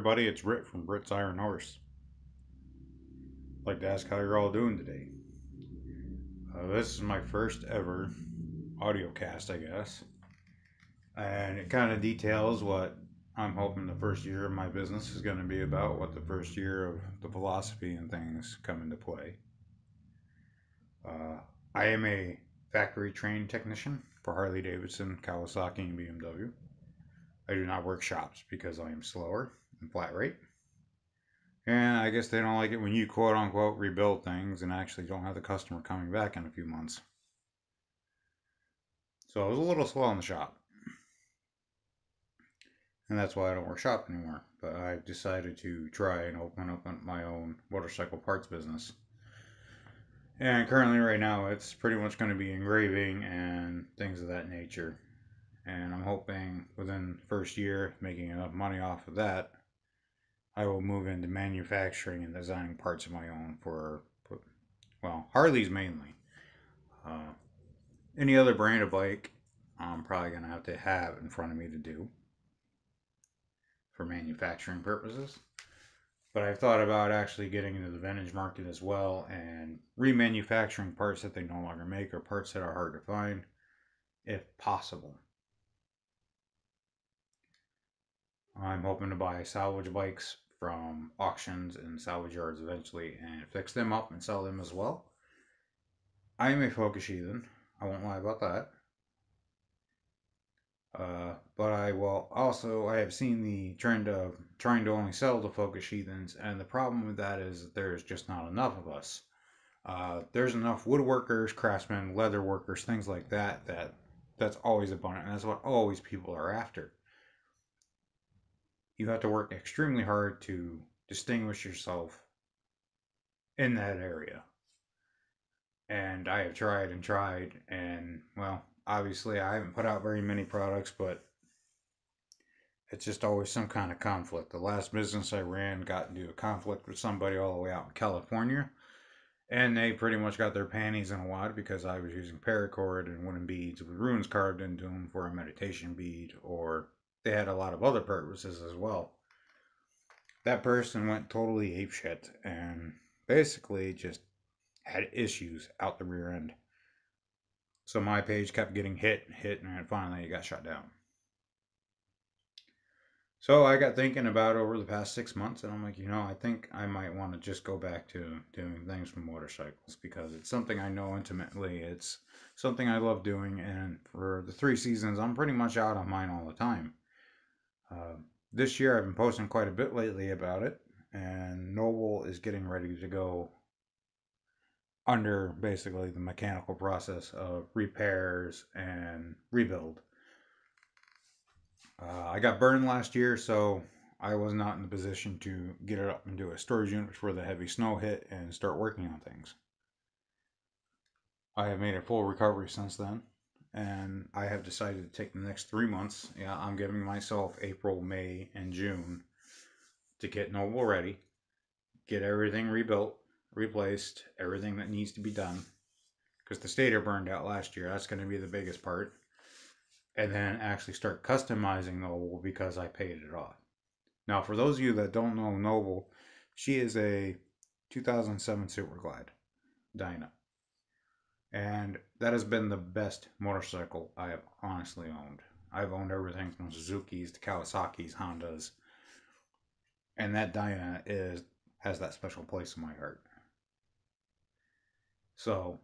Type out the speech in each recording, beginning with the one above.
everybody, it's Britt from Britt's Iron Horse. I'd like to ask how you're all doing today. This is my first ever audio cast, I guess, and it kind of details what I'm hoping the first year of my business is going to be about, what the first year of the philosophy and things come into play. I am a factory trained technician for Harley Davidson, Kawasaki, and BMW. I do not work shops because I am slower and flat rate. And I guess they don't like it when you quote unquote rebuild things and actually don't have the customer coming back in a few months. So I was a little slow in the shop. And that's why I don't work shop anymore. But I've decided to try and open up my own motorcycle parts business. And currently, right now, it's pretty much going to be engraving and things of that nature. And I'm hoping within the first year, making enough money off of that, I will move into manufacturing and designing parts of my own for well, Harleys mainly. Uh, any other brand of bike, I'm probably going to have in front of me to do for manufacturing purposes. But I've thought about actually getting into the vintage market as well and remanufacturing parts that they no longer make or parts that are hard to find, if possible. I'm hoping to buy salvage bikes from auctions and salvage yards eventually and fix them up and sell them as well. I am a focus heathen. I won't lie about that. But I have seen the trend of trying to only sell to focus heathens, and the problem with that is that there's just not enough of us. There's enough woodworkers, craftsmen, leather workers, things like that's always abundant, and that's what always people are after. You have to work extremely hard to distinguish yourself in that area. And I have tried and tried, and well, obviously I haven't put out very many products, but it's just always some kind of conflict. The last business I ran got into a conflict with somebody all the way out in California, and they pretty much got their panties in a wad because I was using paracord and wooden beads with runes carved into them for a meditation bead, or they had a lot of other purposes as well. That person went totally apeshit and basically just had issues out the rear end. So my page kept getting hit, and finally it got shut down. So I got thinking about it over the past 6 months, and I'm like, I think I might want to just go back to doing things from motorcycles because it's something I know intimately. It's something I love doing, and for the 3 seasons, I'm pretty much out on mine all the time. This year, I've been posting quite a bit lately about it, and Noble is getting ready to go under basically the mechanical process of repairs and rebuild. I got burned last year, so I was not in the position to get it up into a storage unit before the heavy snow hit and start working on things. I have made a full recovery since then, and I have decided to take the next 3 months. Yeah, I'm giving myself April, May, and June to get Noble ready, get everything rebuilt, replaced, everything that needs to be done. Because the stator burned out last year, that's going to be the biggest part. And then actually start customizing Noble because I paid it off. Now, for those of you that don't know Noble, she is a 2007 Superglide Dyna. And that has been the best motorcycle I have honestly owned. I've owned everything from Suzuki's to Kawasaki's, Hondas. And that Dyna has that special place in my heart. So,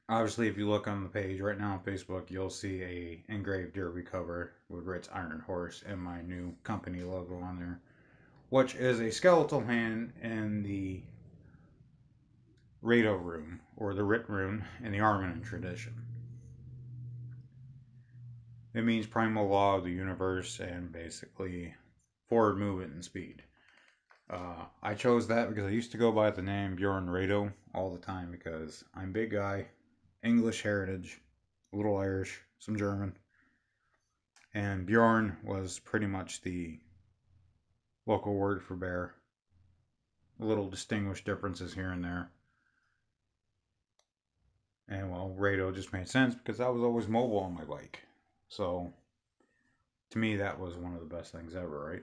obviously, if you look on the page right now on Facebook, you'll see a engraved derby cover with Britt's Iron Horse and my new company logo on there, which is a skeletal hand in the Rado rune, or the Rit rune in the Armanen tradition. It means primal law of the universe and basically forward movement and speed. I chose that because I used to go by the name Bjorn Rado all the time because I'm a big guy, English heritage, a little Irish, some German. And Bjorn was pretty much the local word for bear. Little distinguished differences here and there. And well, Rado just made sense because I was always mobile on my bike. So to me, that was one of the best things ever, right?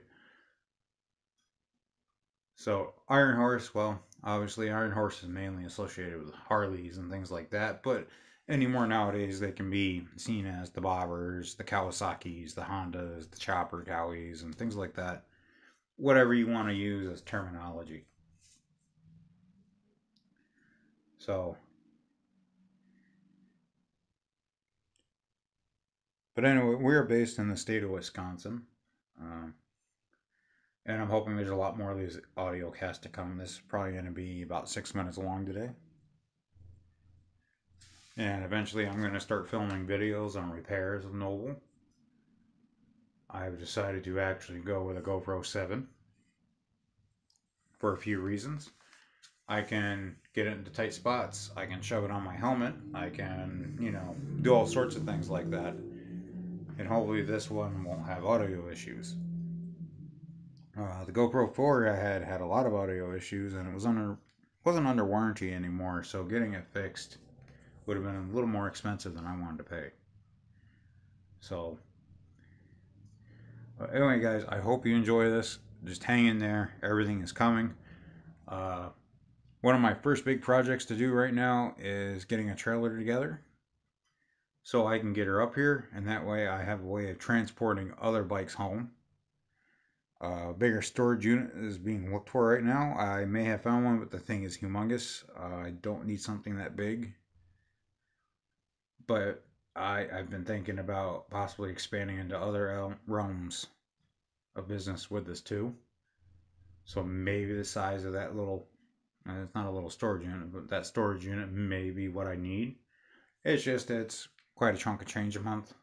So Iron Horse, well, obviously Iron Horse is mainly associated with Harleys and things like that, but anymore nowadays they can be seen as the Bobbers, the Kawasaki's, the Hondas, the Chopper Cowies, and things like that. Whatever you want to use as terminology. So, but anyway, we're based in the state of Wisconsin. Um, and I'm hoping there's a lot more of these audio casts to come. This is probably going to be about 6 minutes long today. And eventually I'm going to start filming videos on repairs of Noble. I've decided to actually go with a GoPro 7 for a few reasons. I can get it into tight spots. I can shove it on my helmet. I can, do all sorts of things like that. And hopefully this one won't have audio issues. The GoPro 4 I had a lot of audio issues, and it wasn't under warranty anymore. So getting it fixed would have been a little more expensive than I wanted to pay. So anyway, guys, I hope you enjoy this. Just hang in there. Everything is coming. Uh, One of my first big projects to do right now is getting a trailer together so I can get her up here, and that way I have a way of transporting other bikes home. A bigger storage unit is being looked for right now. I may have found one, but the thing is humongous. I don't need something that big, but I've been thinking about possibly expanding into other realms of business with this too. So maybe the size of that little, it's not a little storage unit, but that storage unit may be what I need. It's quite a chunk of change a month,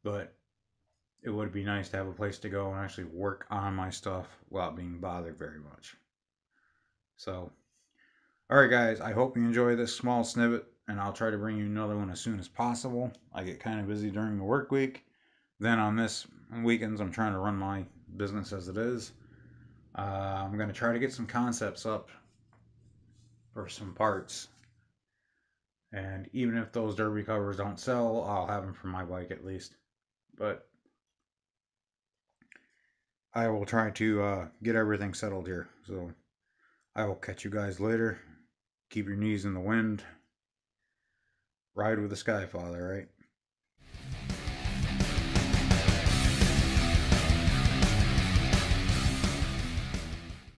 but it would be nice to have a place to go and actually work on my stuff without being bothered very much. So, alright guys, I hope you enjoy this small snippet, and I'll try to bring you another one as soon as possible. I get kind of busy during the work week. Then on this weekends, I'm trying to run my business as it is. I'm going to try to get some concepts up for some parts. And even if those derby covers don't sell, I'll have them for my bike at least. But I will try to get everything settled here. So I will catch you guys later. Keep your knees in the wind. Ride with the Skyfather, right?